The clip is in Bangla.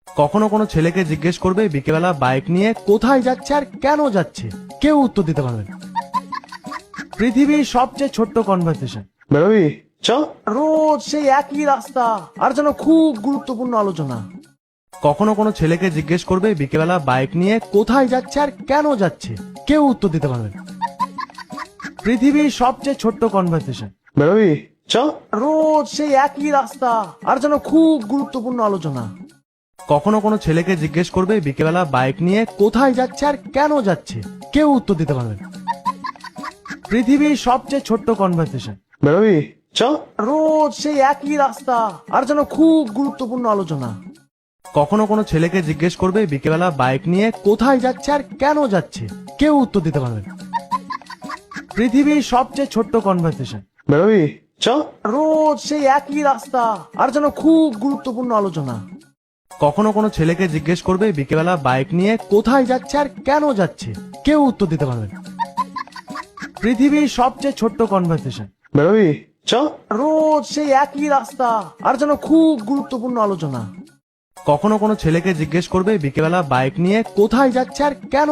কখনো কোনো ছেলেকে জিজ্ঞেস করবে বিকেলবেলা বাইক নিয়ে কোথায় যাচ্ছে আর কেন যাচ্ছে, কেউ উত্তর দিতে পারবে না। পৃথিবীর সবচেয়ে ছোট্ট কনভারসেশন, বেরোবি? চ। রোজ সেই একই রাস্তা আর যেন খুব গুরুত্বপূর্ণ আলোচনা। কখনো কোনো ছেলেকে জিজ্ঞেস করবে বিকেলবেলা বাইক নিয়ে কোথায় যাচ্ছে আর কেন যাচ্ছে, কেউ উত্তর দিতে পারবে না। পৃথিবীর সবচেয়ে ছোট্ট কনভারসেশন, বেরোবি? চ। রোজ সেই একই রাস্তা আর যেন খুব গুরুত্বপূর্ণ আলোচনা। কখনো কোনো ছেলেকে জিজ্ঞেস করবে বিকেলবেলা বাইক নিয়ে কোথায় যাচ্ছে আর কেন যাচ্ছে, কেউ উত্তর দিতে পারবে না। পৃথিবীর সবচেয়ে ছোট্ট কনভারসেশন, বেরোবি? চ। রোজ সেই একই রাস্তা আর যেন খুব গুরুত্বপূর্ণ আলোচনা। কখনো কোনো ছেলেকে জিজ্ঞেস করবে বিকেলবেলা বাইক নিয়ে কোথায় যাচ্ছে আর কেন যাচ্ছে, কেউ উত্তর দিতে পারবে না। পৃথিবীর সবচেয়ে ছোট্ট কনভারসেশন, বেরোবি? চ। রোজ সেই একই রাস্তা আর যেন খুব গুরুত্বপূর্ণ আলোচনা। কখনো কোনো ছেলেকে জিজ্ঞেস করবে বিকেলবেলা বাইক নিয়ে কোথায় যাচ্ছে আর কেন যাচ্ছে, কেউ উত্তর দিতে পারবে না। পৃথিবীর সবচেয়ে ছোট্ট কনভারসেশন, বেরোবি? চ। রোজ সেই একই রাস্তা আর যেন খুব গুরুত্বপূর্ণ আলোচনা। কখনো কোনো ছেলেকে জিজ্ঞেস করবে বিকেলবেলা বাইক নিয়ে কোথায় যাচ্ছে আর কেন